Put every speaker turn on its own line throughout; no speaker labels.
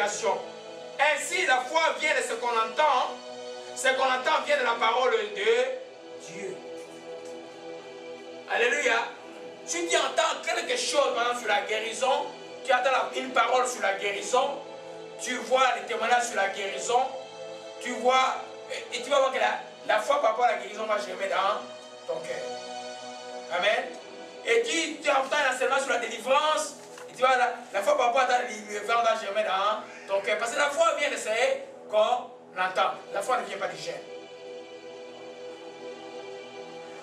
prédication. Ainsi, la foi vient de ce qu'on entend. Ce qu'on entend vient de la parole de Dieu. Alléluia. Si tu entends quelque chose, par exemple, sur la guérison, tu entends une parole sur la guérison, tu vois les témoignages sur la guérison, tu vois, et tu vas voir que la foi par rapport à la guérison va germer dans ton cœur. Amen. Et tu entends l'enseignement sur la délivrance, et tu vois la foi par rapport à ta délivrance va germer dans ton cœur. Parce que la foi vient de ce qu'on entend. La foi ne vient pas du germe.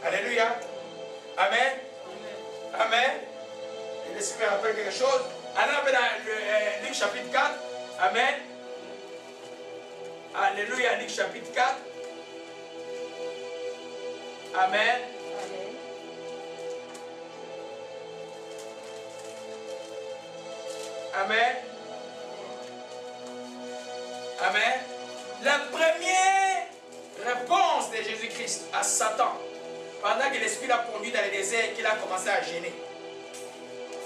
Alléluia. Amen. Amen. Et l'Esprit me rappelle quelque chose. Alors, dans Luc chapitre 4. Amen. Alléluia. Luc chapitre 4. Amen. Amen. Amen. La première réponse de Jésus-Christ à Satan, pendant que l'Esprit l'a conduit dans le désert, qu'il a commencé à gêner.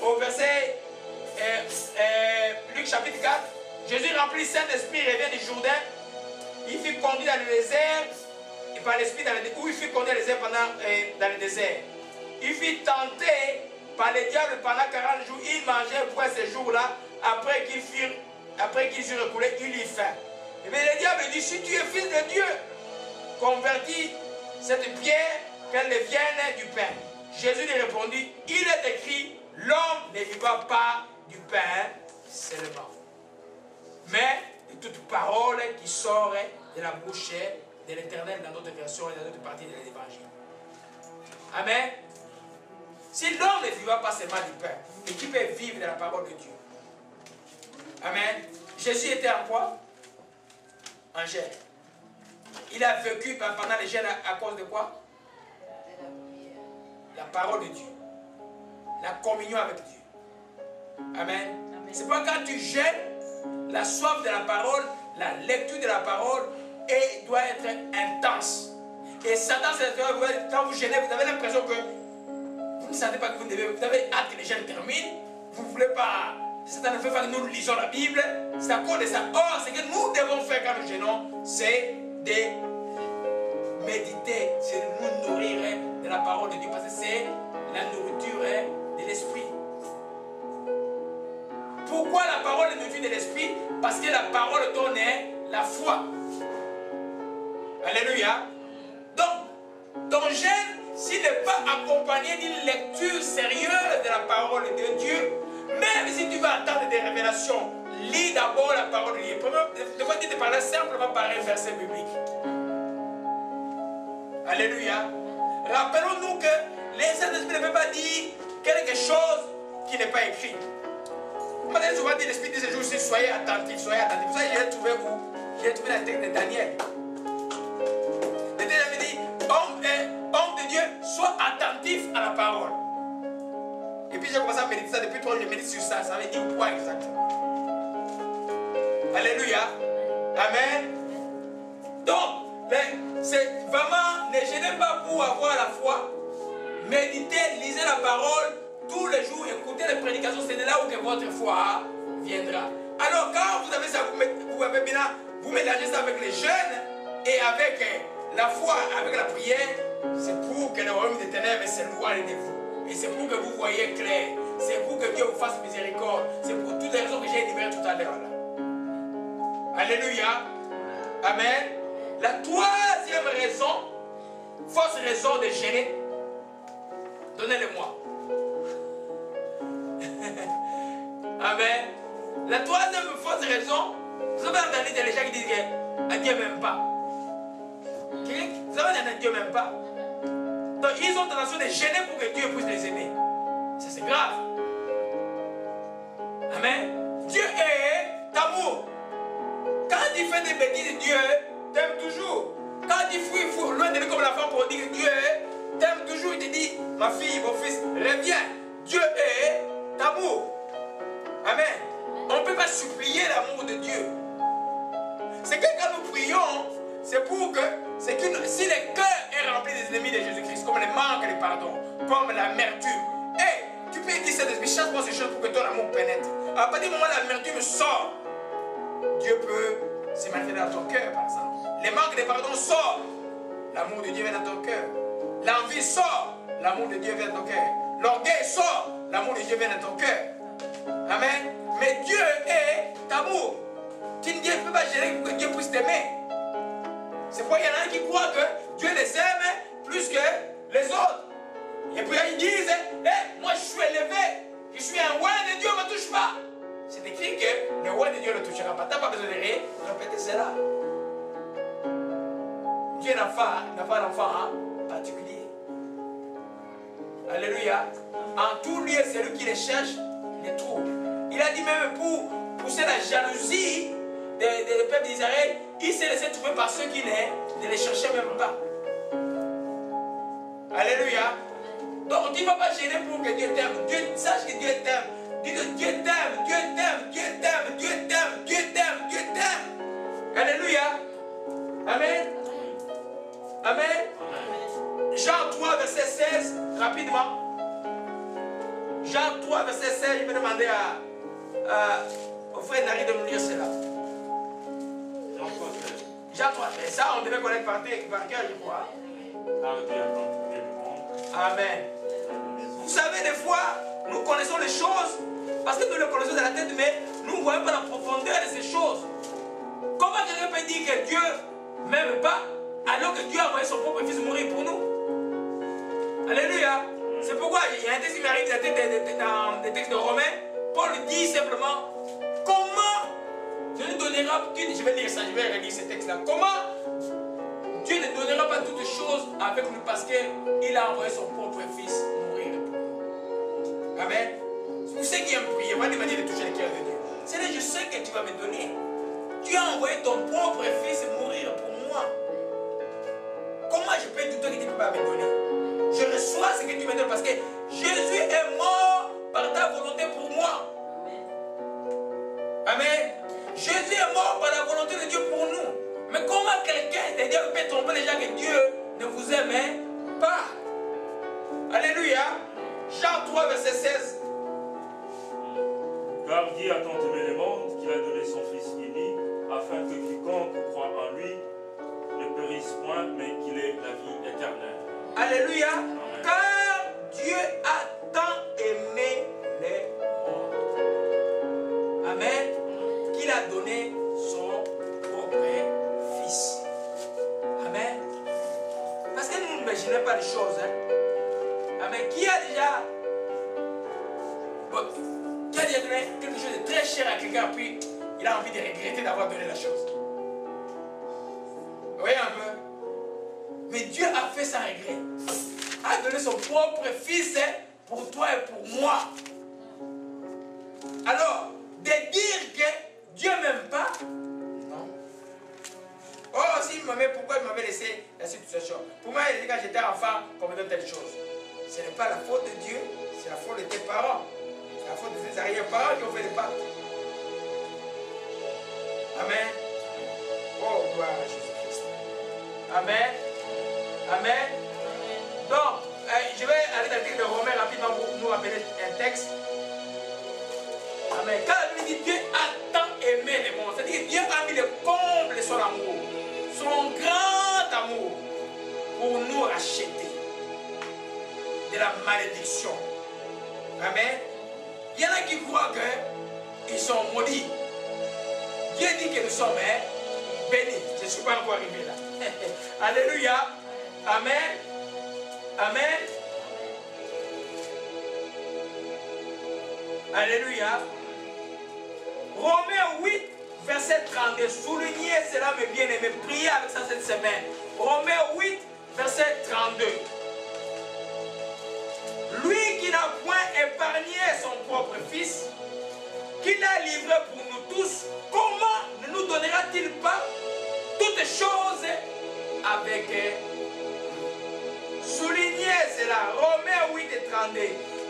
Au verset Luc chapitre 4, Jésus remplit Saint-Esprit, revient du Jourdain. Il fut conduit dans le désert, et par l'Esprit, où il fut conduit dans le désert dans le désert. Il fut tenté par le diable pendant 40 jours. Il mangeait pour ces jours-là, après qu'il fut recoulé, il y faim. Mais le diable dit, si tu es fils de Dieu, convertis cette pierre, qu'elle devienne du pain. Jésus lui répondit, il est écrit, l'homme ne vivra pas du pain seulement, mais de toute parole qui sort de la bouche de l'Éternel dans notre version et dans notre partie de l'Évangile. Amen. Si l'homme ne vivra pas seulement du pain, et qui peut vivre de la parole de Dieu. Amen. Jésus était en quoi? En jeûne. Il a vécu pendant les jeûnes à cause de quoi? La parole de Dieu. La communion avec Dieu. Amen. C'est pourquoi quand tu jeûnes, la soif de la parole, la lecture de la parole doit être intense. Et Satan, quand vous jeûnez, vous avez l'impression que vous ne sentez pas que vous avez hâte que les jeûnes terminent. Vous ne voulez pas. Satan ne fait pas que nous lisons la Bible. C'est à cause de ça. Or, ce que nous devons faire quand nous jeûnons, c'est de méditer, c'est de nous nourrir de la parole de Dieu. Parce que c'est la nourriture de l'esprit. Pourquoi la parole est nourriture de l'esprit? Parce que la parole donne la foi. Alléluia. Donc, ton jeûne, s'il n'est pas accompagné d'une lecture sérieuse de la parole de Dieu, même si tu vas attendre des révélations, lis d'abord la parole de Dieu. De quoi tu te parles simplement par un verset biblique. Alléluia. Rappelons-nous que les Saint-Esprit ne peut pas dire quelque chose qui n'est pas écrit. Moi, je vais dire l'Esprit de ce jour-ci, soyez attentifs, soyez attentifs. Vous savez, j'ai trouvé où? J'ai trouvé la tête de Daniel. Le Daniel me dit, homme de Dieu, sois attentif à la parole. Et puis j'ai commencé à méditer ça, depuis 3 jours, je médite sur ça. Ça veut dire quoi exactement? Alléluia. Amen. Donc, c'est vraiment, ne gênez pas pour avoir la foi. Méditez, lisez la parole tous les jours, écoutez les prédications, c'est de là où que votre foi viendra. Alors quand vous avez ça, vous mélangez ça avec les jeûnes et avec la foi, avec la prière, c'est pour que le royaume des ténèbres s'éloigne de vous. Et c'est pour que vous voyez clair. C'est pour que Dieu vous fasse miséricorde. C'est pour toutes les raisons que j'ai énumérées tout à l'heure. Alléluia. Amen. La troisième raison, fausse raison de gêner, donnez-le-moi. Amen. La troisième fausse raison, vous avez entendu des gens qui disent que Dieu m'aime pas. Vous avez entendu Dieu m'aime pas. Donc ils ont tendance de gêner pour que Dieu puisse les aimer. Ça c'est grave. Amen. Dieu est amour. Quand il fait des bêtises, Dieu t'aime toujours. Quand il fuit loin de lui comme la femme pour dire que Dieu t'aime toujours, il te dit, ma fille, mon fils, reviens. Dieu est amour. Amen. On ne peut pas supplier l'amour de Dieu. C'est que quand nous prions, c'est pour que, si le cœur est rempli des ennemis de Jésus-Christ, comme le manque de pardon, comme l'amertume, tu peux dire cet esprit, chaque fois ces choses pour que ton amour pénètre. À partir du moment où l'amertume sort, Dieu peut se manifester dans ton cœur, par exemple. Le manque de pardon sort, l'amour de Dieu vient dans ton cœur. L'envie sort, l'amour de Dieu vient dans ton cœur. L'orgueil sort, l'amour de Dieu vient dans ton cœur. Amen. Mais Dieu est amour. Tu ne peux pas gérer pour que Dieu puisse t'aimer. C'est pourquoi il y en a qui croient que Dieu les aime plus que les autres. Et puis ils disent, hey, moi je suis élevé, je suis un roi de Dieu, ne me touche pas. C'est écrit que le roi de Dieu ne touchera pas. Tu n'as pas besoin de répéter cela. Dieu n'a pas d'enfant particulier. Alléluia. En tout lieu, c'est lui qui les cherche, il les trouve. Il a dit même pour pousser la jalousie des peuples d'Israël, il s'est laissé trouver par ceux qui ne les cherchaient même pas. Alléluia. Donc tu ne vas pas gêner pour que Dieu t'aime. Dieu sache que Dieu t'aime. Dis que Dieu t'aime, Dieu t'aime, Dieu t'aime, Dieu t'aime, Dieu t'aime, Dieu t'aime. Alléluia. Amen. Amen. Jean 3, verset 16, rapidement. Jean 3, verset 16, je vais demander au frère Nari de nous lire cela. Jean 3, mais ça on devait connaître par cœur, je crois. Amen. Vous savez, des fois, nous connaissons les choses parce que nous les connaissons dans la tête, mais nous ne voyons pas la profondeur de ces choses. Comment quelqu'un peut dire que Dieu ne m'aime pas alors que Dieu a envoyé son propre fils mourir pour nous? Alléluia. C'est pourquoi il y a un texte qui m'arrive dans les textes de Romains. Paul dit simplement, comment Dieu ne donnera, je vais lire ça, je vais relire ce texte-là. Comment Dieu ne donnera pas toutes choses avec nous parce qu'il a envoyé son propre fils mourir pour nous. Amen. Vous savez qui aime prier, pas demander de toucher le cœur de Dieu. C'est-à-dire, je sais que tu vas me donner. Tu as envoyé ton propre fils mourir pour moi. Comment je peux douter que tu ne peux pas me donner? Je reçois ce que tu me donnes parce que Jésus est mort par ta volonté pour moi. Amen. Jésus est mort par la volonté de Dieu pour nous. Mais comment quelqu'un peut tromper les gens que Dieu ne vous aime pas? Alléluia. Jean 3, verset 16.
Car Dieu a tant aimé le monde qu'il a donné son Fils unique, afin que quiconque croit en lui ne périsse point, mais qu'il ait la vie éternelle.
Alléluia. Amen. Car Dieu a tant aimé le monde. Amen. Qu'il a donné son propre Fils. Amen. Parce que nous n'imaginons pas les choses. Amen. Qui a déjà donné quelque chose de très cher à quelqu'un, puis il a envie de regretter d'avoir donné la chose? Vous voyez un peu? Mais Dieu a fait sans regret. A donné son propre Fils pour toi et pour moi. Alors, de dire que Dieu ne m'aime pas, non. Oh, s'il m'aimait, pourquoi il m'avait laissé la situation? Pour moi, il dit quand j'étais enfant, qu'on me donne telle chose. Ce n'est pas la faute de Dieu, c'est la faute de tes parents. C'est la faute de tes arrière-parents qui ont fait des pactes. Amen. Oh, gloire à Jésus-Christ. Amen. Amen. Donc, je vais aller dans le texte de Romains rapidement pour nous rappeler un texte. Amen. Quand la Bible dit Dieu a tant aimé le monde, c'est-à-dire que Dieu a mis le comble de son amour, son grand amour, pour nous racheter de la malédiction. Amen. Il y en a qui croient qu'ils sont maudits. Dieu dit que nous sommes bénis. Je ne suis pas encore arrivé là. Alléluia. Amen. Amen. Alléluia. Romains 8, verset 32. Soulignez cela, mes bien-aimés. Priez avec ça cette semaine. Romains 8, verset 32. Lui qui n'a point épargné son propre Fils, qu'il a livré pour nous tous, comment ne nous donnera-t-il pas toutes choses avec soulignez cela. Romains 8 et 32.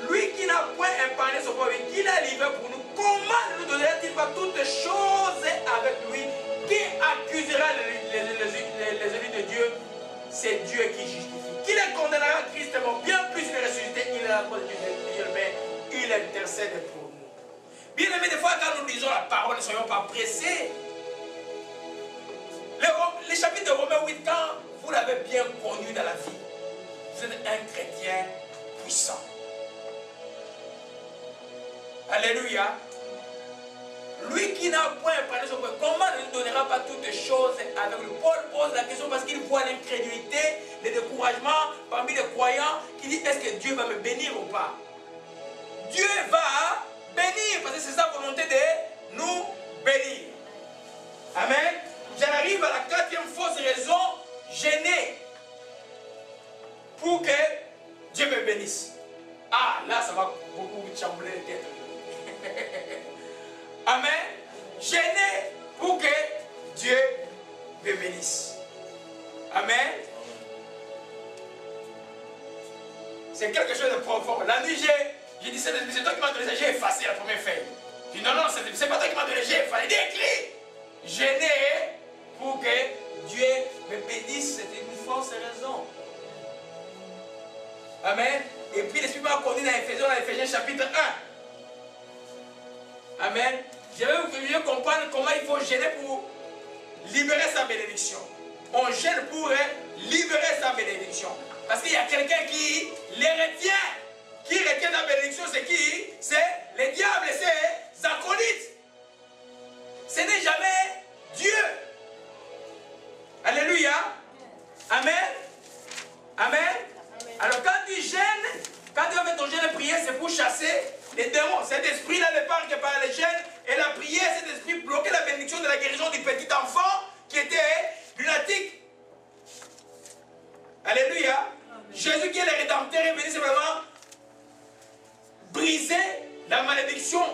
Lui qui n'a point épargné son propre Fils, qu'il a livré pour nous, comment ne nous donnera-t-il pas toutes choses avec lui? Qui accusera les élus de Dieu? C'est Dieu qui justifie. Qui les condamnera? Christ est mort. Bien plus il est ressuscité, il est la cause de Dieu, mais il intercède pour nous. Bien aimé, des fois quand nous disons la parole, ne soyons pas pressés chapitre de Romains 8, quand vous l'avez bien connu dans la vie, vous êtes un chrétien puissant. Alléluia. Lui qui n'a point parlé son point, comment ne nous donnera pas toutes choses avec lui? Paul pose la question parce qu'il voit l'incrédulité, le découragement parmi les croyants, qui dit est-ce que Dieu va me bénir ou pas? Dieu va bénir parce que c'est sa volonté de nous bénir. Amen. J'en arrive à la quatrième fausse raison, gêner pour que Dieu me bénisse. Ah, là ça va beaucoup chambouler les têtes. Amen. Gêner pour que Dieu me bénisse. Amen. C'est quelque chose de profond. La nuit, j'ai dit, c'est toi qui m'as donné ça, j'ai effacé la première feuille. J'ai dit, non, non, c'est pas toi qui m'as donné, j'ai effacé. Il écrit. Gêner pour que Dieu me bénisse, c'est une fausse raison. Amen. Et puis l'Esprit m'a conduit dans Éphésiens chapitre 1. Amen. Je vais vous faire comprendre comment il faut gêner pour libérer sa bénédiction. On gêne pour libérer sa bénédiction. Parce qu'il y a quelqu'un qui les retient. Qui retient la bénédiction, c'est qui? C'est les diables et ses acolytes. Ce n'est jamais Dieu. Alléluia. Amen. Amen. Alors quand tu gênes, quand tu vas faire ton jeûne et prière, c'est pour chasser les démons. Cet esprit-là ne parle que par les jeûnes et la prière. Cet esprit bloquait la bénédiction de la guérison du petit enfant qui était lunatique. Alléluia. Jésus qui est le rédempteur est venu simplement briser la malédiction.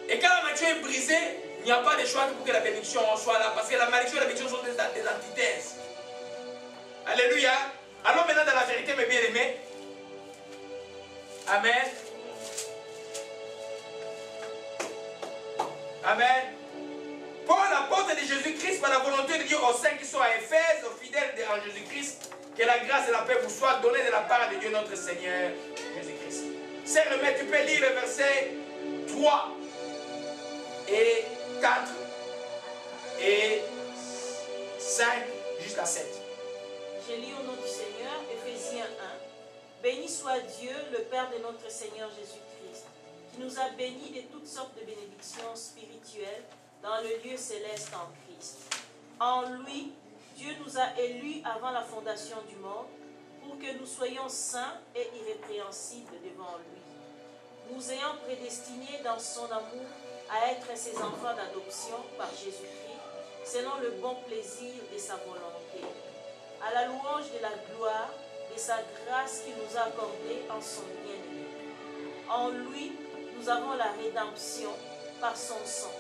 Et quand la malédiction est brisée, il n'y a pas de choix pour que la bénédiction soit là. Parce que la malédiction et la bénédiction sont des antithèses. Alléluia. Allons maintenant dans la vérité, mes bien-aimés. Amen. Amen. Paul, l'apôtre de Jésus-Christ, par la volonté de Dieu aux saints qui sont à Éphèse, aux fidèles en Jésus-Christ, que la grâce et la paix vous soient données de la part de Dieu notre Seigneur Jésus-Christ. C'est remettre, tu peux lire le verset 3 et 4 et 5 jusqu'à 7.
Je lis au nom du Seigneur, Éphésiens 1. Béni soit Dieu, le Père de notre Seigneur Jésus-Christ, qui nous a bénis de toutes sortes de bénédictions spirituelles dans le lieu céleste en Christ. En lui, Dieu nous a élus avant la fondation du monde pour que nous soyons saints et irrépréhensibles devant lui, nous ayant prédestinés dans son amour à être ses enfants d'adoption par Jésus-Christ, selon le bon plaisir de sa volonté, à la louange de la gloire de sa grâce qu'il nous a accordée en son bien-aimé. En lui, nous avons la rédemption par son sang,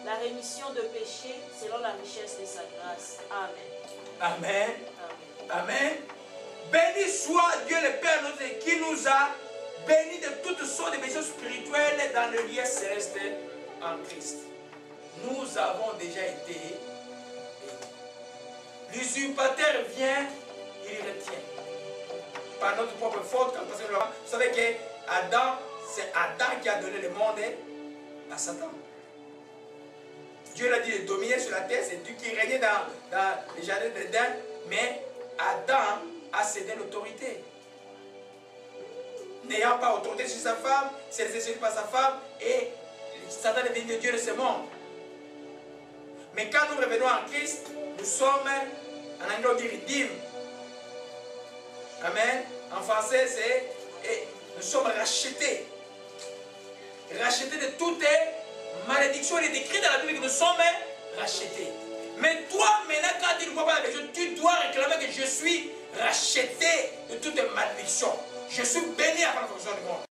la rémission de péchés selon la richesse de sa grâce. Amen.
Amen. Amen. Amen. Béni soit Dieu le Père notre qui nous a bénis de toutes sortes de bénédictions spirituelles dans le lieu céleste en Christ. Nous avons déjà été bénis. L'usurpateur vient, il retient. Par notre propre faute, parce que vous savez que Adam, c'est Adam qui a donné le monde à Satan. Dieu l'a dit de dominer sur la terre, c'est Dieu qui régnait dans les jardins d'Éden, mais Adam a cédé l'autorité. N'ayant pas autorité sur sa femme, c'est laissé séduire par sa femme, et Satan est devenu le Dieu de ce monde. Mais quand nous revenons en Christ, nous sommes, en anglais on dit redeem. Amen. En français c'est, nous sommes rachetés. Rachetés de toutes malédictions. Il est écrit dans la Bible que nous sommes rachetés. Mais toi, maintenant, quand tu ne vois pas la bénédiction, tu dois réclamer que je suis racheté de toutes malédictions. Je suis béni avant la fonction du monde.